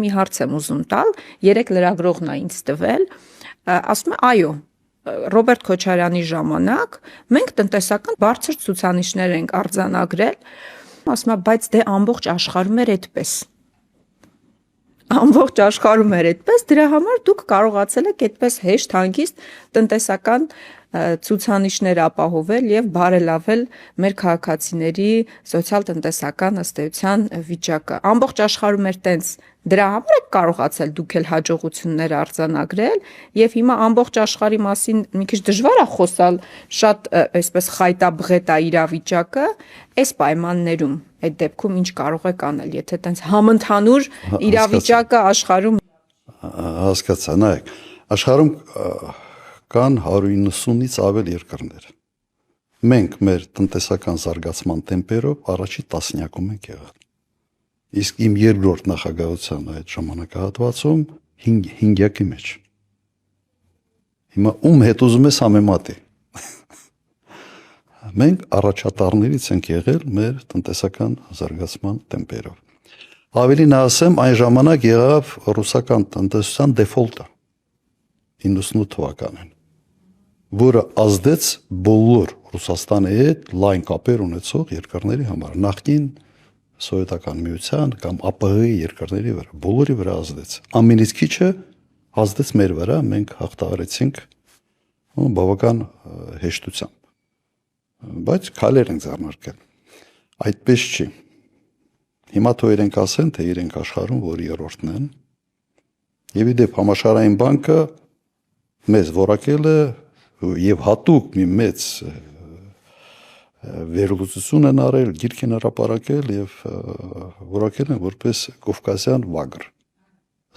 Մի հարց եմ ուզում տալ, երեք լրագրողն է ինձ տվել, ասում է, այո, Ռոբերտ Քոչարյանի ժամանակ մենք տնտեսական բարձր ցուցանիշներ ենք արձանագրել, ասում է, բայց դե ամբողջ աշխարհում էր այդպես։ Ամբողջ աշխարհում էր այդպես, դրա համար դուք կարողացել եք այդպես հեշտ հանգիստ տնտեսական ցուցանիշներ ապահովել եւ բարելավել մեր քաղաքացիների սոցիալ-տնտեսական ըստ էության վիճակը։ Ամբողջ աշխարհում էր տենց, դրա համար եք կարողացել դուք էլ հաջողություններ արձանագրել եւ հիմա ամբողջ աշխարհի մասին մի քիչ դժվար է խոսալ, շատ այսպես խայտաբղետ է իրավիճակը, այս պայմաններում այդ դեպքում ինչ կարող եք անել, եթե տենց համընդհանուր իրավիճակը աշխարհում հասկացա, նայեք, աշխարհում կան 190-ից ավել երկրներ։ Մենք մեր տնտեսական զարգացման տեմպերով առաջի տասնյակում ենք եղել։ Իսկ իմ երկրորդ նախագահության այդ ժամանակահատվածում 5-յակի մեջ։ Հիմա ում հետ ուզում ես համեմատի։ Մենք առաջատարներից ենք եղել մեր տնտեսական զարգացման տեմպերով։ Ավելին ասեմ, այն ժամանակ եղավ ռուսական տնտեսության դեֆոլտը 98 թվականին, որը ազդեց բոլոր Ռուսաստանի հետ լայն կապեր ունեցող երկրների համար, նախկին Սովետական միության կամ ԱՊՀ-ի երկրների վրա, բոլորի վրա ազդեց։ Ամենից քիչը ազդեց մեր վրա, մենք հաղթահարեցինք բավական հեշտությամբ։ Բայց քայլեր ենք ձեռնարկել։ Այդպես չի։ Հիմա թող իրենք ասեն, թե իրենք աշխարհում որ երրորդն են։ Եվ իդեպ համաշխարհային բանկը մեզ որակել է եւ հատուկ մի մեծ վերլուծություն են արել, գիրք են հրապարակել եւ որակել են որպես կովկասյան վագր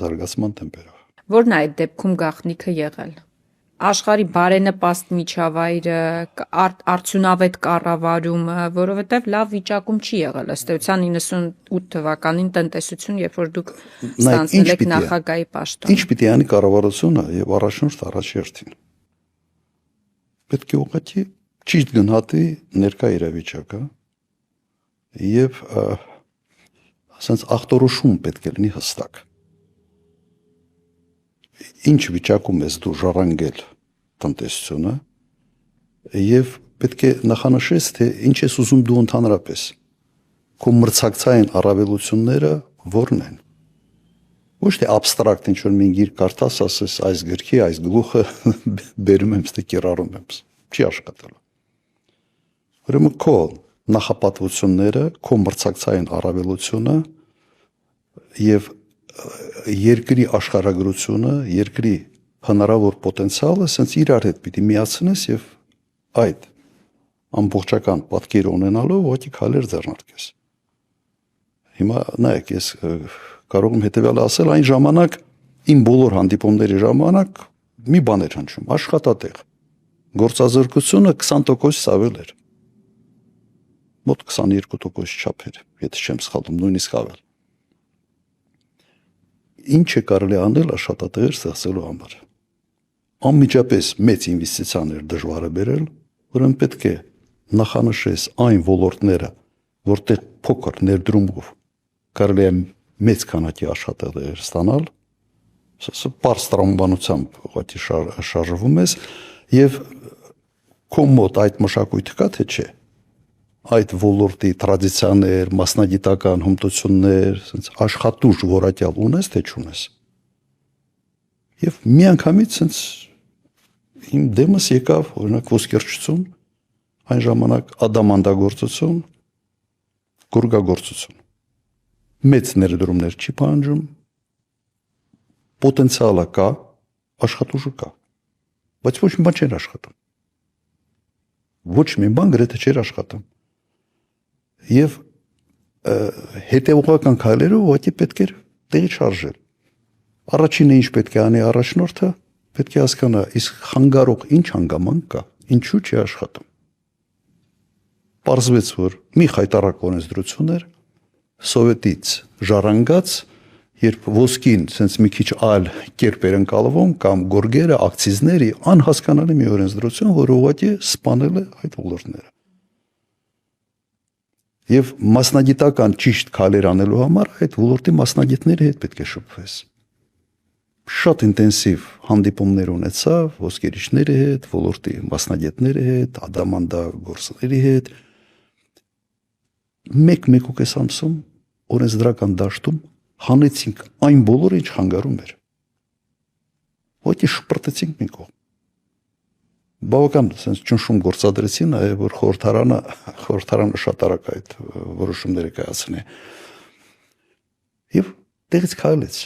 զարգացման տեմպերով։ Որն է այդ դեպքում գաղտնիքը եղել։ Աշխարհի բարենպաստ միջավայրը, արդյունավետ կառավարումը, որովհետև լավ վիճակում չի եղել ըստ էության 98 թվականին տնտեսություն, երբ որ դուք ստանձնել եք նախագահի պաշտոն։ Ինչ պիտի անի կառավարությունը եւ առաջնորդ առաջերտին։ Պետք է ուղղակի ճիշտ գնահատի ներկա իրավիճակը եւ ասենց ախտորոշում պետք է լինի հստակ։ Ինչ վիճակում ես դու ժառանգել տնտեսությունը եւ պետք է նախանշես, թե ինչ ես ուզում դու ընդհանրապես։ Քո մրցակցային առավելությունները որն են։ Ոչ թե абստրակտ ինչ որ մի գիրք կարդաս, ասես այս գրքի, այս գլուխը բերում եմ, ստե կիրառում եմ։ Չի աշխատելու։ Ուրեմն քո նախապատվությունները, քո մրցակցային առավելությունը եւ երկրի աշխարհագրությունը, երկրի հնարավոր պոտենցիալը ասենց իրար հետ պիտի միացնես եւ այդ ամբողջական պատկերը ունենալով ոչի քայլեր ձեռնարկես։ Հիմա նայեք, ես կարող եմ հետեւյալը ասել, այն ժամանակ իմ բոլոր հանդիպումների ժամանակ մի բան էր հնչում, աշխատատեղ։ Գործազրկությունը 20%-ից ավել էր։ Մոտ 22% չափ էր, եթե չեմ սխալվում, նույնիսկ ավել։ Ինչ է կարելի անել աշխատատեղեր ստեղծելու համար։ Անմիջապես մեծ ինվեստիցիաներ դժվար է բերել, ուրեմն պետք է նախանշես այն ոլորտները, որտեղ փոքր ներդրումով կարելի է մեծ քանակի աշխատատեղեր ստանալ, սա պարզ տրամաբանությամբ ուղղակի շարժվում ես եւ քո մոտ այդ մշակույթը կա թե չէ։ Այդ ոլորտի տրադիցիաներ, մասնագիտական հմտություններ, ասենց աշխատուժ որակյալ ունես թե չունես։ Եվ միանգամից ասենց իմ դեմս եկավ օրինակ ոսկերչություն, այն ժամանակ ադամանդագործություն, գորգագործություն։ Մեծ ներդրումներ չի պահանջում, պոտենցիալը կա, աշխատուժը կա, բայց ոչ մի բան չէր աշխատում։ Ոչ մի բան գրեթե չէր աշխատում։ Եվ հետևողական քայլերով ուղղակի պետք էր տեղի շարժել։ Առաջինը ինչ պետք է անի առաջնորդը, պետք է հասկանա, իսկ խանգարող ինչ հանգամանք կա, ինչու չի աշխատում։ Պարզվեց, որ մի խայտառակ օրենսդրություն էր, սովետից ժառանգած, երբ ոսկին sense մի քիչ այլ կերպ էր ընկալվում կամ գորգերը, ակցիզների անհասկանալի մի օրենսդրություն, որը ուղղակի սպանել է այդ ոլորտները։ Եվ մասնագիտական ճիշտ քայլեր անելու համար այդ ոլորտի մասնագետների հետ պետք է շփվես։ Շատ ինտենսիվ հանդիպումներ ունեցավ ոսկերիչների հետ, ոլորտի մասնագետների հետ, ադամանդագործների հետ։ 1-1.5 ամսում օրենսդրական դաշտում հանեցինք այն բոլորը, ինչ խանգարում էր։ Ոչի շպրտեցինք մի կողմ։ Բավական sense ճնշում գործադրեցին, այլ որ խորհրդարանը շատ արագ այդ որոշումները կայացնի։ Եվ տեղից քայլեց։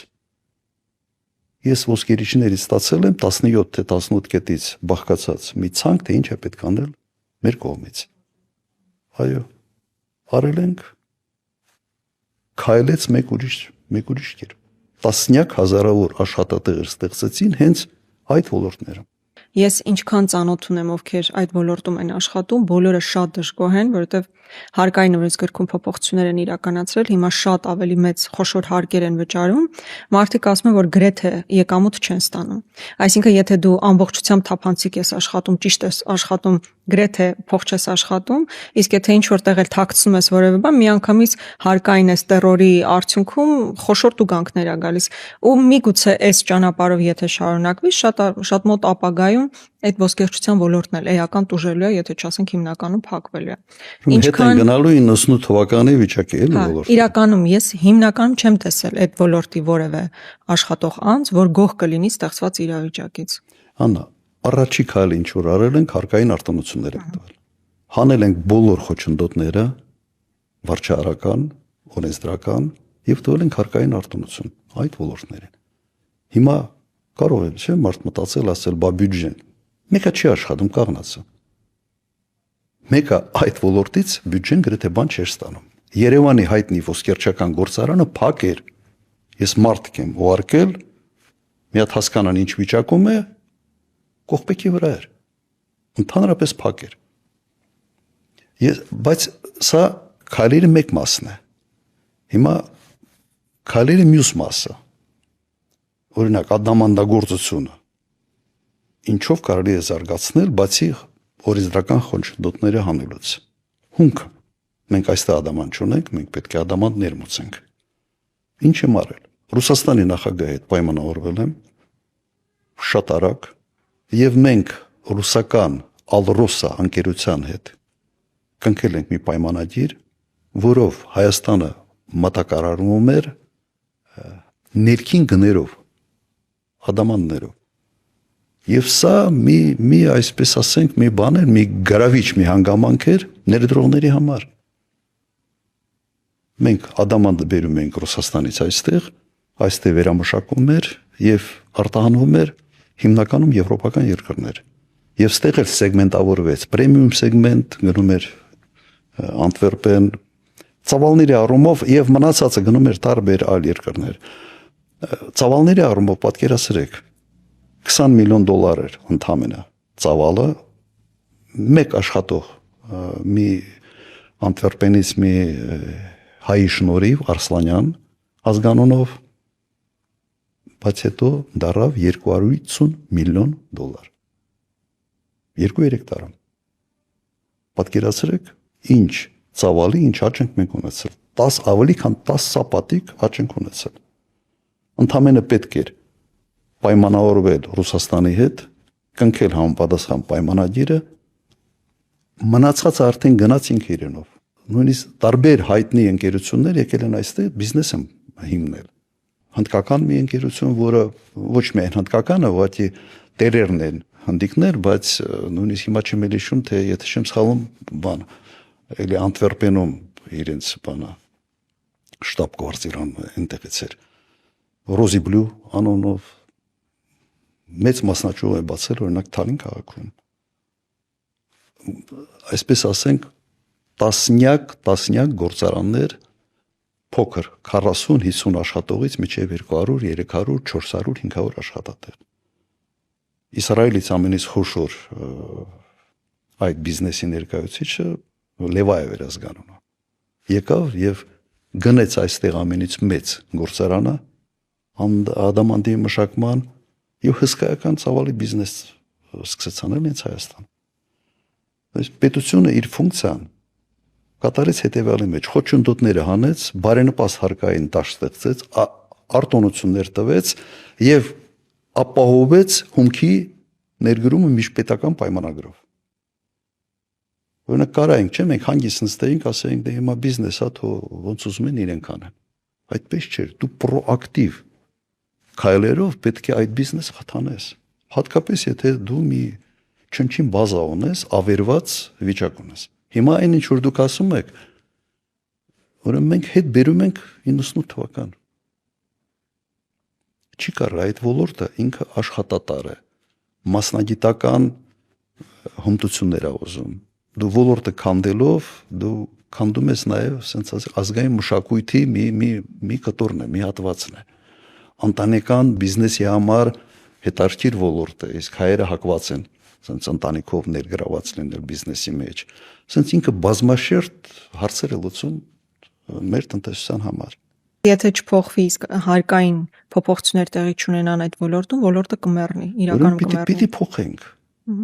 Ես ոսկերիչներից ստացել եմ 17 թե 18 կետից բաղկացած մի ցանկ, թե ինչ է պետք անել մեր կողմից։ Այո, արել ենք, քայլեց մեկ ուրիշ կերպ։ Տասնյակ հազարավոր աշխատատեղեր ստեղծեցին հենց այդ ոլորտներում։ Ես ինչքան ծանոթ ունեմ, ովքեր այդ ոլորտում են աշխատում, բոլորը շատ դժգոհ են, որովհետև հարկային օրենսգրքում փոփոխություններ են իրականացրել, հիմա շատ ավելի մեծ խոշոր հարկեր են վճարում, մարդիկ ասում են, որ գրեթե եկամուտ չեն ստանում։ Այսինքն, եթե դու ամբողջությամբ թափանցիկ ես աշխատում, ճիշտ ես աշխատում, գրեթե փող չես աշխատում, իսկ եթե ինչ որտեղ էլ թաքցնում ես որևէ բան, միանգամից հարկային ես տերորի արդյունքում խոշոր տուգանքներ ա գալիս։ Ու միգուցե այս ճանապարհով եթե շարունակվի, շատ մոտ ապագայում այդ ոսկերչության ոլորտն էլ էական տուժելու է, եթե չասենք հիմնականում փակվելու է։ Ինչքան գնալու 98 թվականի վիճակի էլ ոլորտ։ Իրականում ես հիմնականում չեմ տեսել այդ ոլորտի որևէ աշխատող անձ, որ գոհ կլինի ստեղծված իրավիճակից։ Աննա, առաջի քայլը ինչ որ արել ենք, հարկային արտոնություններ ենք տվել։ Հանել ենք բոլոր խոչընդոտները, վարչարական, օրենսդրական եւ տվել ենք հարկային արտոնություն այդ ոլորտներին։ Հիմա կարող է, չէ՞, մարդ մտածել, ասել, բա բյուջեն։ Մեկը չի աշխատում, կաղնացը։ Մեկը այդ ոլորտից բյուջեն գրեթե բան չէր ստանում։ Երևանի հայտնի ոսկերչական գործարանը փակ էր։ Ես մարդիկ եմ ուղարկել, մի հատ հասկանան ինչ վիճակում է, կողպեքի վրա էր։ Ընդհանրապես փակ էր։ Բայց սա քայլերի մեկ մասն է։ Հիմա քայլերի մյուս մասը, օրինակ ադամանդագործությունը, ինչով կարելի է զարգացնել, բացի օրենսդրական խոչընդոտները հանելուց։ Հունքը, մենք այստեղ ադամանդ չունենք, մենք պետք է ադամանդ ներմուծենք։ Ինչ եմ արել։ Ռուսաստանի նախագահի հետ պայմանավորվել եմ շատ արագ, եւ մենք ռուսական Ալրոսա ընկերության հետ կնքել ենք մի պայմանագիր, որով Հայաստանը մատակարարում էր ներքին գներով, ադամանդներով։ Եվ սա մի այսպես ասենք, մի բան էր, մի գրավիչ, մի հանգամանք էր ներդրողների համար։ Մենք ադամանդը բերում ենք Ռուսաստանից այստեղ վերամշակում էր եւ արտահանվում էր հիմնականում եվրոպական երկրներ։ Եվ ստեղ էլ սեգմենտավորվեց, պրեմիում սեգմենտ գնում էր Անտվերպեն, ծավալների առումով եւ մնացածը գնում էր տարբեր այլ երկրներ։ Ծավալների առումով պատկերացրեք, $20 միլիոն էր ընդամենը ծավալը, մեկ աշխատող մի Անտվերպենից մի հայի շնորհիվ Արսլանյան ազգանունով, բայց հետո դարավ $250 միլիոն։ 2-3 տարում։ Պատկերացրեք, ինչ ծավալի, ինչ աճ ենք մենք ունեցել։ 10 ավելի քան 10 սապատիկ աճ ենք ունեցել։ Ընդամենը պետք էր պայմանավորվել Ռուսաստանի հետ, կնքել համապատասխան պայմանագիրը, մնացածը արդեն գնացինք իրենով։ Նույնիսկ տարբեր հայտնի ընկերություններ եկել են այստեղ բիզնես են հիմնել։ Հնդկական մի ընկերություն, որը ոչ միայն հնդկականը, ուղղակի տերերն են հնդիկներ, բայց նույնիսկ հիմա չեմ էլ հիշում, թե եթե չեմ սխալվում, բան, էլի Անտվերպենում իրենց բանը շտաբ կվարձիրան այնտեղից էր։ Ռոզի Բլու անունով մեծ մասնաճյուղ է բացել օրինակ Թալին քաղաքում։ Այսպես ասենք, տասնյակ գործարաններ, փոքր 40-50 աշխատողից մինչև 200, 300, 400, 500 աշխատատեղ։ Իսրայելից ամենից խոշոր այդ բիզնեսի ներկայացուցիչը Լևաև էր ազգանունը։ Եկավ եւ գնեց այստեղ ամենից մեծ գործարանը ադամանդի մշակման եւ հսկայական ծավալի բիզնես սկսեց անել հենց Հայաստան։ Պետությունը իր ֆունկցիան կատարեց հետևյալի մեջ. խոչընդոտները հանեց, բարենպաստ հարկային տաշ ստեղծեց, արտոնություններ տվեց եւ ապահովեց հումքի ներդրումը միջպետական պայմանագրով։ Օրինակ կարայինք, չէ՞, մենք հանգիստ նստեինք, ասեինք, դե հիմա բիզնես է, թո ոնց ուզում են իրենք անեն։ Այդպես չէր, դու պրոակտիվ քայլերով պետք է այդ բիզնեսը խթանես։ Հատկապես եթե դու մի չնչին բազա ունես, ավերված վիճակ ունես։ Հիմա այն ինչ որ դուք ասում եք, ուրեմն մենք հետ բերում ենք 98 թվական։ Չի կարող այդ ոլորտը ինքը աշխատատար է, մասնագիտական հմտություններ է ուզում։ Դու ոլորտը քանդելով, դու քանդում ես նաև ասենց ազգային մշակույթի մի կտորն է, մի հատվածն է։ Ընտանեկան բիզնեսի համար հետաքրքիր ոլորտ է, իսկ հայերը հակված են ասենց ընտանիքով ներգրաված լինել բիզնեսի մեջ։ Ասենց ինքը բազմաշերտ հարցեր է լուծում մեր տնտեսության համար։ Եթե չփոխվի, իսկ հարկային փոփոխություններ տեղի չունենան այդ ոլորտում, ոլորտը կմեռնի, իրականում կմեռնի։ Պիտի փոխենք։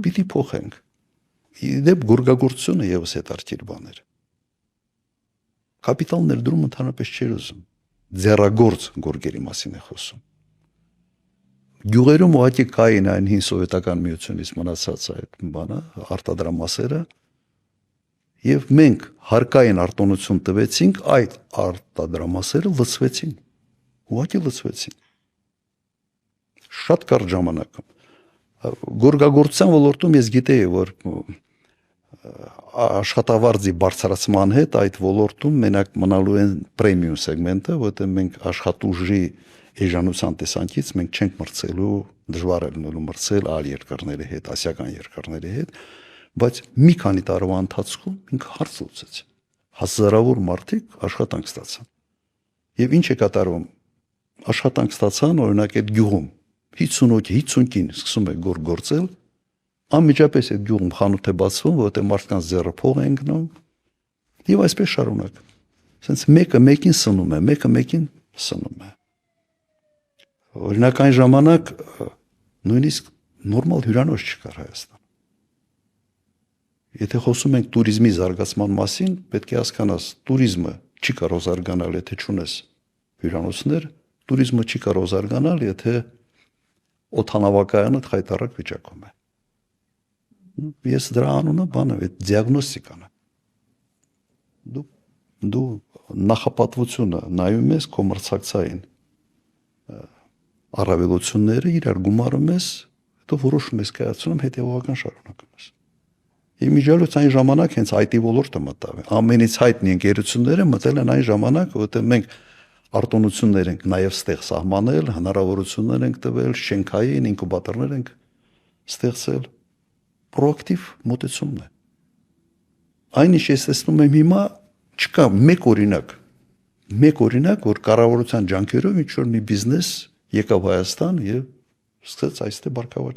Պիտի փոխենք։ Իդեպ գորգագործությունը եւս հետաքրքիր բան էր։ Կապիտալ ներդրում ընդհանրապես չէր ուզում։ Ձեռագործ գորգերի մասին է խոսում։ Գյուղերում ուղղակի կային այն հին սովետական միությունից մնացած այդ բանը, արտադրամասերը, եւ մենք հարկային արտոնություն տվեցինք, այդ արտադրամասերը լցվեցին։ Ուղղակի լցվեցին։ Շատ կարճ ժամանակում։ Գորգագործության ոլորտում ես գիտեի, որ աշխատավարձի բարձրացման հետ այդ ոլորտում մենակ մնալու են պրեմիում սեգմենտը, որտեղ մենք աշխատուժի էժանության տեսանկից մենք չենք մրցելու, դժվար է լինելու մրցել այլ երկրների հետ, ասիական երկրների հետ, բայց մի քանի տարվա ընթացքում ինքը հարց լուծեց։ Հազարավոր մարդիկ աշխատանք ստացան։ Եվ ինչ է կատարվում։ Աշխատանք ստացան, օրինակ այդ գյուղում 50-50-ին սկսում է գործել, անմիջապես այդ գյուղում խանութ է բացվում, որտեղ մարդկանց ձեռը փող է ընկնում, եւ այսպես շարունակ։ Սենց մեկը մեկին սնում է, մեկը մեկին սնում է։ Օրինակ այն ժամանակ նույնիսկ նորմալ հյուրանոց չկար Հայաստանում։ Եթե խոսում ենք туриզմի զարգացման մասին, պետք է հասկանաս, туриզմը չի կարող զարգանալ, եթե չունես հյուրանոցներ, туриզմը չի կարող զարգանալ, եթե օդանավակայանը խայտառակ վիճակում է։ Ես դրա անունը բանը, այդ դիագնոստիկան է։ Դու նախապատվությունը նայում ես քո մրցակցային առավելությունները իրար գումարում ես, հետո որոշում ես կայացնում հետևողական շարունակում ես։ Իմիջիալոց այն ժամանակ հենց IT ոլորտը մտավ։ Ամենից հայտնի ընկերությունները մտել են այն ժամանակ, որտեղ մենք արտոնություններ ենք նաև ստեղ սահմանել, հնարավորություններ ենք տվել, շենքային ինկուբատորներ ենք ստեղծել, պրոակտիվ մոտեցումն է։ Այնինչ ես տեսնում եմ հիմա չկա մեկ օրինակ, որ կառավարության ջանքերով ինչ որ մի բիզնես եկավ Հայաստան եւ սկսեց այստեղ բարգավաճ։